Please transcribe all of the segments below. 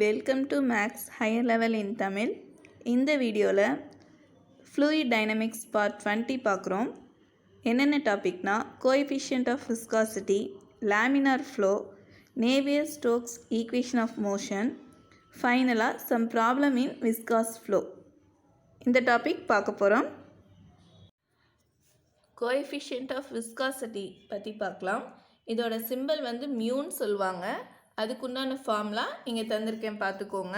Welcome to maths higher level in Tamil. இந்த வீடியோவில் fluid dynamics part 20 பார்க்குறோம். என்னென்ன டாபிக்னா coefficient of viscosity, laminar flow, Navier Stokes equation of motion, ஃபைனலாக some problem in viscous flow. இந்த topic பார்க்க போகிறோம். கோஎஃபிஷியன்ட் ஆஃப் விஸ்காசிட்டி பற்றி பார்க்கலாம். இதோட சிம்பிள் வந்து மியூன்னு சொல்லுவாங்க. அதுக்குண்டான ஃபார்ம்லாம் இங்கே தந்திருக்கேன், பார்த்துக்கோங்க.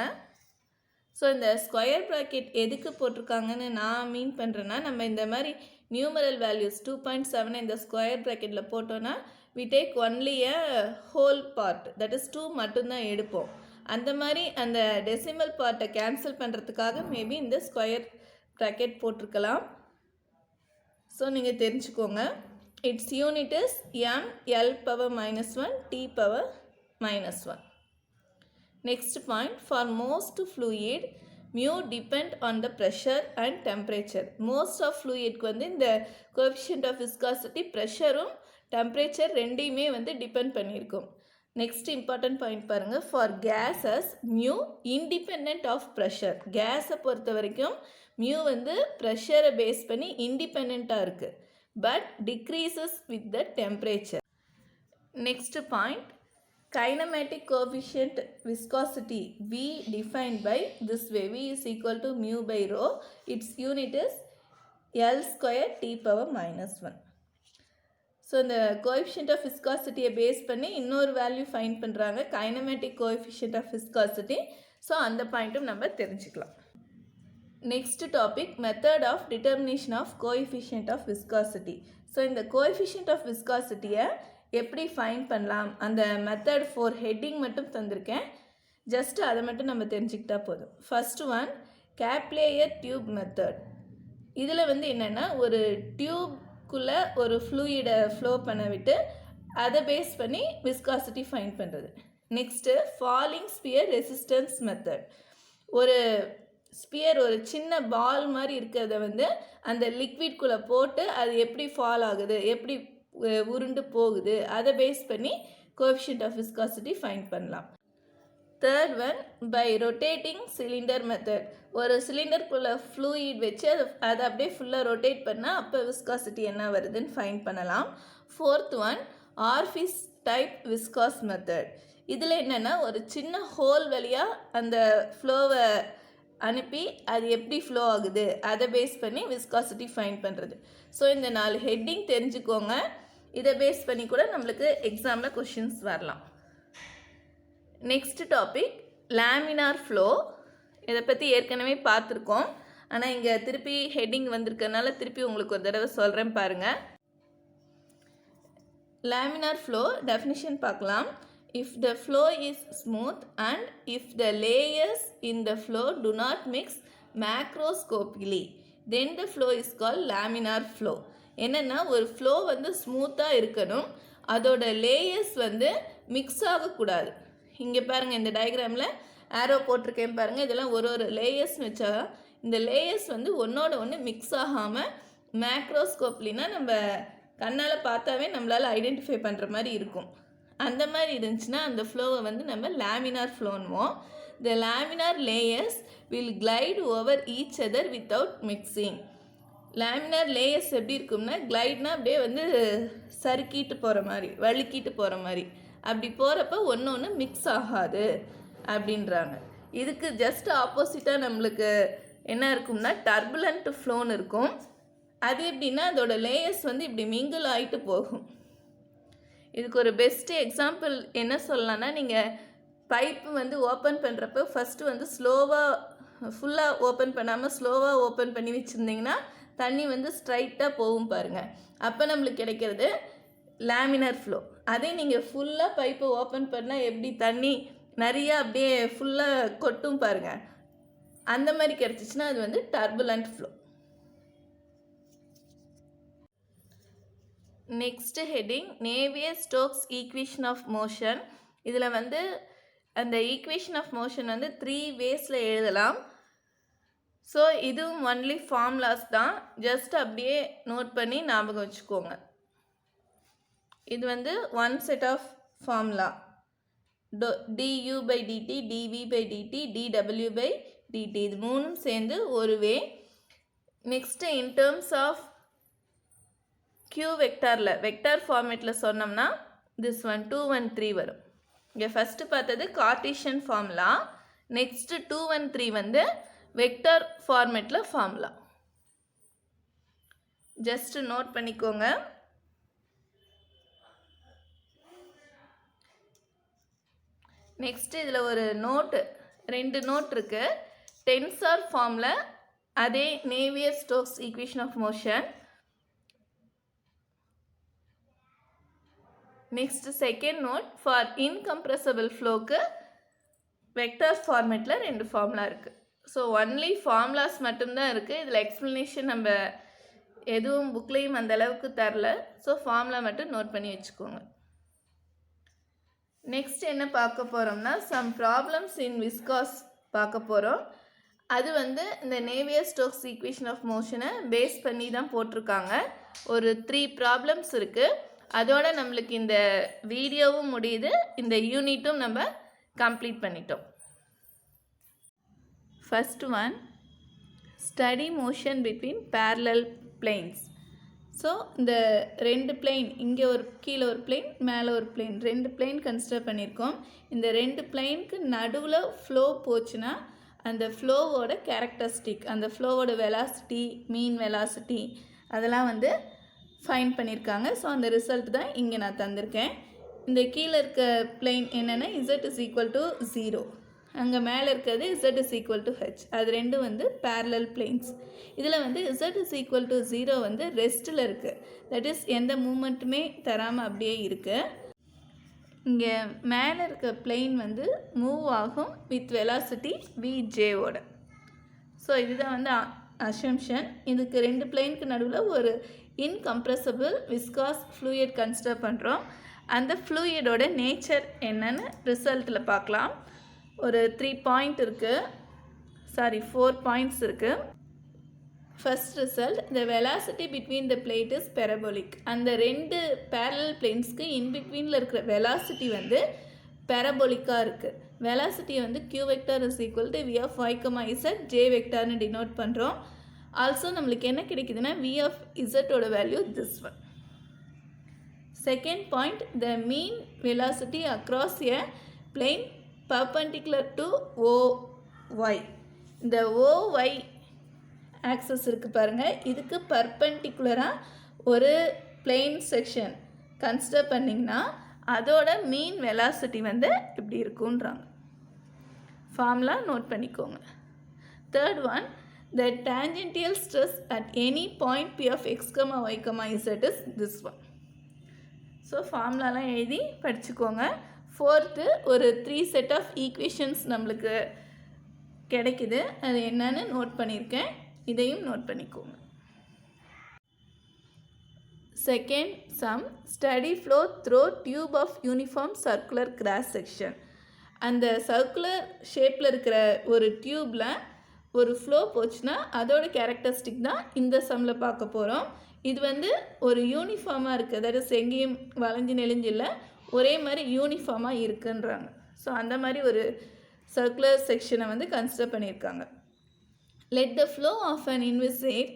ஸோ இந்த ஸ்கொயர் ப்ராக்கெட் எதுக்கு போட்டிருக்காங்கன்னு நான் மீன் பண்ணுறேன்னா, நம்ம இந்த மாதிரி நியூமரல் வேல்யூஸ் 2.7 இந்த ஸ்கொயர் ப்ராக்கெட்டில் போட்டோன்னா we take only a whole part, that is 2 மட்டும்தான் எடுப்போம். அந்த மாதிரி அந்த டெசிமல் பார்ட்டை கேன்சல் பண்ணுறதுக்காக மேபி இந்த ஸ்கொயர் ப்ராக்கெட் போட்டிருக்கலாம். ஸோ நீங்கள் தெரிஞ்சுக்கோங்க. It's unit is m(l⁻⁻1 t⁻⁻1). Next point, for most fluid mu depend on the pressure and temperature. Most of fluid வந்து இந்த coefficient of viscosity pressureம் temperature ரெண்டையுமே வந்து depend பண்ணியிருக்கும். Next important point பாருங்க, for gases mu independent of pressure. Gasஸை பொறுத்த வரைக்கும் mu வந்து pressure base பண்ணி இண்டிபெண்ட்டாக இருக்குது, but decreases with the temperature. Next point, kinematic coefficient viscosity V defined by this way. V is equal to mu by rho. Its unit is L square t⁻⁻1. So இந்த coefficient of விஸ்காசிட்டியை base பண்ணி இன்னொரு value find பண்ணுறாங்க, kinematic coefficient of viscosity. So அந்த பாயிண்ட்டும் நம்ம தெரிஞ்சுக்கலாம். Next topic, method of determination of coefficient of viscosity. So இந்த கோஎஃபிஷியன்ட் ஆஃப் விஸ்காசிட்டியை எப்படி ஃபைண்ட் பண்ணலாம், அந்த மெத்தட் 4 ஹெட்டிங் மட்டும் தந்திருக்கேன். ஜஸ்ட் அதை மட்டும் நம்ம தெரிஞ்சுக்கிட்டா போதும். First one, capillary tube method. இதில் வந்து என்னென்னா, ஒரு டியூப்குள்ளே ஒரு ஃப்ளூயிடை ஃப்ளோ பண்ண விட்டு அதை பேஸ் பண்ணி விஸ்காசிட்டி ஃபைண்ட் பண்ணுறது. Next, falling sphere resistance method. ஒரு ஸ்பியர், ஒரு சின்ன பால் மாதிரி இருக்கிறத வந்து அந்த லிக்விட்குள்ளே போட்டு அது எப்படி ஃபால் ஆகுது, எப்படி உருண்டு போகுது, அதை பேஸ் பண்ணி கோஎஃபிஷியன்ட் ஆஃப் விஸ்காசிட்டி ஃபைண்ட் பண்ணலாம். Third one, by rotating cylinder method. ஒரு சிலிண்டருக்குள்ளே ஃப்ளூயிட் வச்சு அதை அப்படியே ஃபுல்லாக ரொட்டேட் பண்ணால் அப்போ விஸ்காசிட்டி என்ன வருதுன்னு ஃபைண்ட் பண்ணலாம். Fourth one, orifice type viscous method. இதில் என்னென்னா, ஒரு சின்ன ஹோல் வழியாக அந்த ஃப்ளோவை அனுப்பி அது எப்படி ஃப்ளோ ஆகுது அதை பேஸ் பண்ணி விஸ்காசிட்டி ஃபைண்ட் பண்ணுறது. ஸோ இந்த 4 ஹெட்டிங் தெரிஞ்சுக்கோங்க. இதை பேஸ் பண்ணி கூட நம்மளுக்கு எக்ஸாமில் கொஷின்ஸ் வரலாம். Next topic, laminar flow. இதை பற்றி ஏற்கனவே பார்த்துருக்கோம், ஆனால் இங்கே திருப்பி ஹெட்டிங் வந்திருக்கனால திருப்பி உங்களுக்கு ஒரு தடவை சொல்கிறேன் பாருங்கள். லேமினார் ஃப்ளோ டெஃபினிஷன் பார்க்கலாம். If the flow is smooth and if the layers in the flow do not mix macroscopically, then the flow is called laminar flow. என்னென்னா, ஒரு ஃப்ளோ வந்து ஸ்மூத்தாக இருக்கணும், அதோட லேயர்ஸ் வந்து மிக்ஸ் ஆகக்கூடாது. இங்கே பாருங்கள், இந்த டயக்ராமில் ஆரோ போட்டிருக்கேன் பாருங்கள். இதெல்லாம் ஒரு லேயர்ஸ்னு வச்சா இந்த லேயர்ஸ் வந்து ஒன்றோட ஒன்று மிக்ஸ் ஆகாமல் மேக்ரோஸ்கோப்லினா நம்ம கண்ணால் பார்த்தாவே நம்மளால் ஐடென்டிஃபை பண்ணுற மாதிரி இருக்கும். அந்த மாதிரி இருந்துச்சுன்னா அந்த ஃப்ளோவை வந்து நம்ம லேமினார் ஃப்ளோன்னுவோம். The laminar layers will glide over each other without mixing. Laminar layers எப்படி இருக்கும்னா, கிளைட்னா அப்படியே வந்து சறுக்கிட்டு போகிற மாதிரி, வழுக்கிட்டு போகிற மாதிரி, அப்படி போகிறப்ப ஒன்று ஒன்று மிக்ஸ் ஆகாது அப்படின்றாங்க. இதுக்கு ஜஸ்ட் ஆப்போசிட்டாக நம்மளுக்கு என்ன இருக்கும்னா, டர்புலண்ட் ஃப்ளோன்னு இருக்கும். அது எப்படின்னா, அதோட லேயர்ஸ் வந்து இப்படி மிங்கிள் ஆகிட்டு போகும். இதுக்கு ஒரு பெஸ்ட்டு எக்ஸாம்பிள் என்ன சொல்லலாம்னா, நீங்கள் பைப்பு வந்து ஓப்பன் பண்ணுறப்ப ஃபஸ்ட்டு வந்து ஸ்லோவாக, ஃபுல்லாக ஓப்பன் பண்ணாமல் ஸ்லோவாக ஓப்பன் பண்ணி வச்சுருந்திங்கன்னா தண்ணி வந்து ஸ்ட்ரைட்டாக போகும் பாருங்கள். அப்போ நம்மளுக்கு கிடைக்கிறது லேமினார் ஃப்ளோ. அதே நீங்கள் ஃபுல்லாக பைப்பை ஓப்பன் பண்ணால் எப்படி தண்ணி நிறையா அப்படியே ஃபுல்லாக கொட்டும் பாருங்கள், அந்த மாதிரி கிடச்சிச்சின்னா அது வந்து turbulent flow. Next heading, Navier Stokes equation of motion. இதில் வந்து அந்த ஈக்குவேஷன் ஆஃப் மோஷன் வந்து 3 வேஸில் எழுதலாம். ஸோ இதுவும் ஒன்லி ஃபார்முலாஸ் தான், ஜஸ்ட் அப்படியே நோட் பண்ணி ஞாபகம் வச்சுக்கோங்க. இது வந்து one set of formula. du by dt, dv by dt, dw by dt. இது மூணும் சேர்ந்து ஒரு way. Next in terms of q வெக்டாரில் வெக்டார் ஃபார்மேட்டில் சொன்னோம்னா this one 2 1 3 வரும். இங்கே ஃபஸ்ட்டு பார்த்தது கார்ட்டீசியன் ஃபார்முலா, நெக்ஸ்ட்டு 2 1 3 வந்து வெக்டார் ஃபார்மேட்டில் ஃபார்முலா. ஜஸ்ட் நோட் பண்ணிக்கோங்க. நெக்ஸ்ட் இதில் ஒரு நோட்டு, 2 நோட் இருக்குது. டென்சார் ஃபார்மில் அதே Navier Stokes equation of motion. Next second note for incompressible ஃப்ளோக்கு வெக்டார் ஃபார்மேட்டில் 2 ஃபார்முலா இருக்குது. ஸோ ஒன்லி ஃபார்முலாஸ் மட்டும்தான் இருக்குது. இதில் எக்ஸ்ப்ளனேஷன் நம்ம எதுவும் புக்லேயும் அந்த அளவுக்கு தரல. ஸோ ஃபார்முலா மட்டும் நோட் பண்ணி வச்சுக்கோங்க. நெக்ஸ்ட் என்ன பார்க்க போகிறோம்னா சம் ப்ராப்ளம்ஸ் இன் விஸ்காஸ் பார்க்க போகிறோம். அது வந்து இந்த நேவியர் ஸ்டோக்ஸ் ஈக்குவேஷன் ஆஃப் மோஷனை பேஸ் பண்ணி தான் போட்டிருக்காங்க. ஒரு 3 ப்ராப்ளம்ஸ் இருக்குது. அதோட நம்மளுக்கு இந்த வீடியோவும் முடியுது, இந்த யூனிட்டும் நம்ம கம்ப்ளீட் பண்ணிட்டோம். First one, study motion between parallel planes. So இந்த 2 பிளேன், இங்கே ஒரு கீழே ஒரு பிளேன், மேலே ஒரு பிளேன், 2 பிளேன் கன்சிடர் பண்ணியிருக்கோம். இந்த 2 பிளேனுக்கு நடுவில் ஃப்ளோ போச்சுன்னா அந்த ஃப்ளோவோட கேரக்டரிஸ்டிக், அந்த ஃப்ளோவோட வெலாசிட்டி, மீன் வெலாசிட்டி அதெல்லாம் வந்து ஃபைன் பண்ணியிருக்காங்க. ஸோ அந்த ரிசல்ட் தான் இங்கே நான் தந்திருக்கேன். இந்த கீழே இருக்க பிளேன் என்னென்னா z is equal to 0, அங்கே மேலே இருக்கிறது z is equal to h. அது ரெண்டும் வந்து parallel planes. இதில் வந்து z is equal to 0 வந்து ரெஸ்ட்டில் இருக்குது. தட் இஸ் எந்த மூமெண்ட்டுமே தராமல் அப்படியே இருக்குது. இங்கே மேலே இருக்க பிளேன் வந்து மூவ் ஆகும் வித் வெலாசிட்டி vj-ஓட. ஸோ இதுதான் வந்து அசம்ஷன். இதுக்கு 2 பிளேனுக்கு நடுவில் ஒரு இன்கம்ப்ரெசபிள் விஸ்காஸ் ஃப்ளூயிட் கன்சிடர் பண்ணுறோம். அந்த ஃப்ளூயிடோட நேச்சர் என்னன்னு ரிசல்ட்டில் பார்க்கலாம். ஒரு 3 பாயிண்ட் இருக்குது, 4 பாயிண்ட்ஸ் இருக்குது. First result, the velocity between the plate is parabolic. அந்த 2 parallel planesக்கு இன் பிட்வீனில் இருக்கிற வெலாசிட்டி வந்து பேரபோலிக்காக இருக்குது. வெலாசிட்டியை வந்து q vector is equal to v of y, z j வெக்டார்னு டினோட் பண்ணுறோம். ஆல்சோ நம்மளுக்கு என்ன கிடைக்குதுன்னா v of z ஓட வேல்யூ this one. செகண்ட் பாயிண்ட், the mean velocity across a plane perpendicular to OY. இந்த OY ஆக்சஸ் இருக்குது பாருங்கள், இதுக்கு பர்பெண்டிகுலராக ஒரு பிளேன் செக்ஷன் கன்சிடர் பண்ணிங்கன்னா அதோட மீன் வெலாசிட்டி வந்து இப்படி இருக்குன்றாங்க. ஃபார்முலா நோட் பண்ணிக்கோங்க. Third one, the tangential stress at any point p of x, y, z is this one. So ஃபார்முலாலாம் எழுதி படிச்சுக்கோங்க. ஃபோர்த்து, ஒரு 3 செட் ஆஃப் ஈக்குவேஷன்ஸ் நம்மளுக்கு கிடைக்குது. அது என்னன்னு நோட் பண்ணியிருக்கேன், இதையும் நோட் பண்ணிக்கோங்க. Second sum, steady flow through tube of uniform circular cross section. அந்த சர்க்குலர் ஷேப்பில் இருக்கிற ஒரு டியூப்பில் ஒரு ஃப்ளோ போச்சுன்னா அதோட கேரக்டரிஸ்டிக் தான் இந்த சம்மில் பார்க்க போகிறோம். இது வந்து ஒரு யூனிஃபார்மாக இருக்குது, தட் இஸ் எங்கேயும் வளைஞ்சு நெளிஞ்சு இல்லை, ஒரே மாதிரி யூனிஃபார்மாக இருக்குன்றாங்க. ஸோ அந்த மாதிரி ஒரு சர்க்குலர் செக்ஷனை வந்து கன்சிடர் பண்ணியிருக்காங்க. Let the flow of an inviscid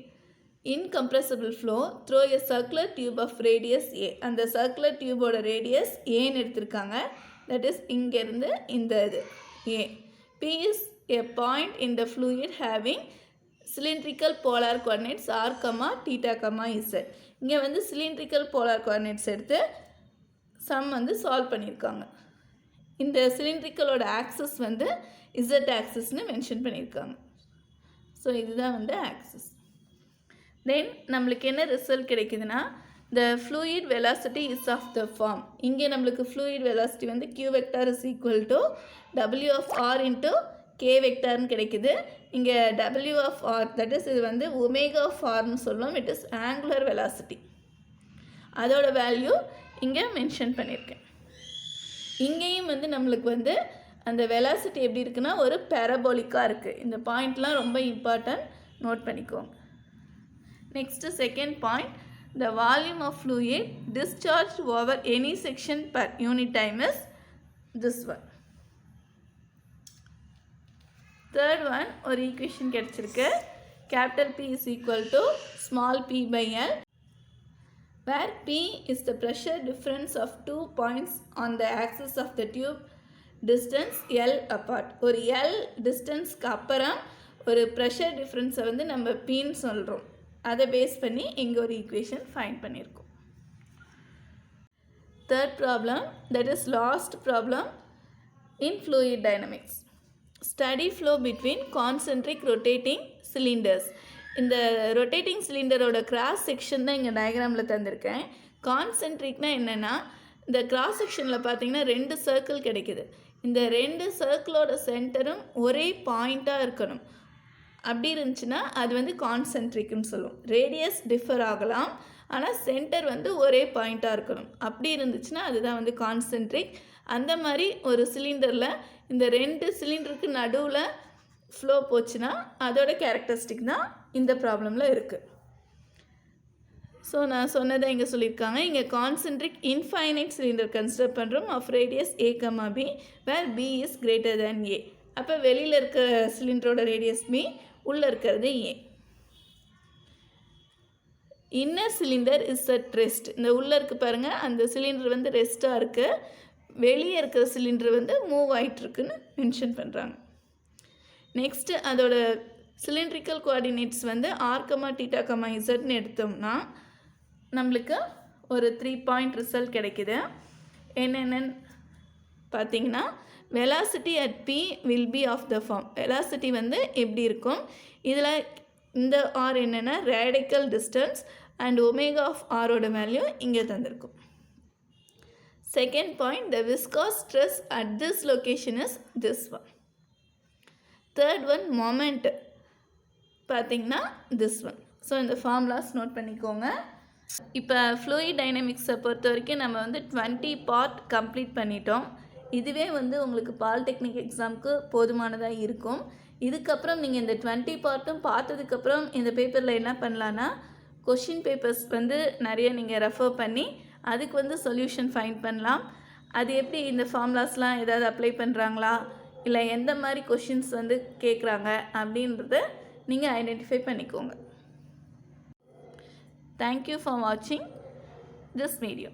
incompressible flow through a circular tube of radius a. அந்த circular tube ஓட radius ஏன்னு எடுத்திருக்காங்க. That is இங்கேருந்து இந்த இது a. P is a point in the fluid having cylindrical polar coordinates r, theta, z. இங்கே வந்து cylindrical polar coordinates எடுத்து சம் வந்து சால்வ் பண்ணியிருக்காங்க. இந்த சிலிண்ட்ரிக்கலோட ஆக்சஸ் வந்து z ஆக்சஸ்னு மென்ஷன் பண்ணியிருக்காங்க. ஸோ இதுதான் வந்து ஆக்சஸ். தென் நம்மளுக்கு என்ன ரிசல்ட் கிடைக்குதுன்னா the fluid velocity is of the form. இங்கே நம்மளுக்கு fluid velocity வந்து q vector is equal to w of r into k vectorன்னு கிடைக்குது. இங்கே w of r, that is இது வந்து omega of rன்னு சொல்லுவோம். It is angular velocity. அதோட வேல்யூ இங்கே மென்ஷன் பண்ணியிருக்கேன். இங்கேயும் வந்து நம்மளுக்கு வந்து அந்த வெலாசிட்டி எப்படி இருக்குன்னா ஒரு பேரபோலிக்காக இருக்குது. இந்த பாயிண்ட்லாம் ரொம்ப இம்பார்ட்டன்ட், நோட் பண்ணிக்கோங்க. நெக்ஸ்ட்டு செகண்ட் பாயிண்ட், the volume of fluid discharged over any section per unit time is this one. Third one ஒரு ஈக்குவேஷன் கிடச்சிருக்கு. Capital P is equal to small p by L, where P is the pressure difference of 2 points on the axis of the tube, distance L apart. ஒரு L டிஸ்டன்ஸ்க்கு அப்புறம் ஒரு pressure டிஃப்ரென்ஸை வந்து நம்ம Pன்னு சொல்கிறோம். அதை base பண்ணி இங்கே ஒரு ஈக்குவேஷன் ஃபைண்ட் பண்ணியிருக்கோம். Third problem, that is last problem in fluid dynamics. Study flow between concentric rotating cylinders. இந்த ரொட்டேட்டிங் சிலிண்டரோட கிராஸ் செக்ஷன் தான் இங்கே டயக்ராமில் தந்திருக்கேன். கான்சென்ட்ரிக்னா என்னென்னா, இந்த கிராஸ் செக்ஷனில் பார்த்தீங்கன்னா 2 சர்க்கிள் கிடைக்குது. இந்த 2 சர்க்கிளோட சென்டரும் ஒரே பாயிண்ட்டாக இருக்கணும். அப்படி இருந்துச்சுன்னா அது வந்து கான்சென்ட்ரிக்னு சொல்லுவோம். ரேடியஸ் டிஃபர் ஆகலாம், ஆனால் சென்டர் வந்து ஒரே பாயிண்ட்டாக இருக்கணும். அப்படி இருந்துச்சுன்னா அதுதான் வந்து கான்சென்ட்ரிக். அந்த மாதிரி ஒரு சிலிண்டரில் இந்த 2 சிலிண்டருக்கு நடுவில் ஃப்ளோ போச்சுன்னா அதோட கேரக்டரிஸ்டிக் தான் இந்த ப்ராப்ளமில் இருக்குது. ஸோ நான் சொன்னதை இங்கே சொல்லியிருக்காங்க. இங்கே கான்சென்ட்ரிக் இன்ஃபைனைட் சிலிண்டர் கன்சிடர் பண்ணுறோம் of radius A, B, where B is greater than A. அப்போ வெளியில் இருக்க சிலிண்டரோட ரேடியஸ் B, உள்ளே இருக்கிறது A. Inner cylinder is at rest. இந்த உள்ளே இருக்கு பாருங்கள், அந்த சிலிண்டர் வந்து ரெஸ்ட்டாக இருக்குது. வெளியே இருக்கிற சிலிண்டர் வந்து மூவ் ஆகிட்டுருக்குன்னு மென்ஷன் பண்ணுறாங்க. நெக்ஸ்ட்டு அதோட சிலிண்ட்ரிக்கல் கோஆர்டினேட்ஸ் வந்து R, θ, Zன்னு எடுத்தோம்னா நம்மளுக்கு ஒரு 3 பாயிண்ட் ரிசல்ட் கிடைக்குது. என்னென்னு பார்த்தீங்கன்னா, velocity at P will be of the form. Velocity வந்து எப்படி இருக்கும், இதில் இந்த R என்னென்னா radical distance and omega of ஆரோட வேல்யூ இங்கே தந்திருக்கும். Second point, the viscous stress at this location is this one. Third one, moment பார்த்தீங்கன்னா திஸ் ஒன். ஸோ இந்த ஃபார்முலாஸ் நோட் பண்ணிக்கோங்க. இப்போ ஃப்ளூயிட் டைனமிக்ஸை பொறுத்த வரைக்கும் நம்ம வந்து 20 பார்ட் கம்ப்ளீட் பண்ணிட்டோம். இதுவே வந்து உங்களுக்கு பாலிடெக்னிக் எக்ஸாமுக்கு போதுமானதாக இருக்கும். இதுக்கப்புறம் நீங்கள் இந்த 20 பார்ட்டும் பார்த்ததுக்கப்புறம் இந்த பேப்பரில் என்ன பண்ணலான்னா, கொஷின் பேப்பர்ஸ் வந்து நிறைய நீங்கள் ரெஃபர் பண்ணி அதுக்கு வந்து சொல்யூஷன் ஃபைண்ட் பண்ணலாம். அது எப்படி இந்த ஃபார்முலாஸ்லாம் ஏதாவது அப்ளை பண்ணுறாங்களா, இல்லை எந்த மாதிரி கொஷின்ஸ் வந்து கேட்குறாங்க அப்படின்றத நீங்கள் ஐடென்டிஃபை பண்ணிக்கோங்க. தேங்க்யூ ஃபார் வாட்சிங் திஸ் வீடியோ.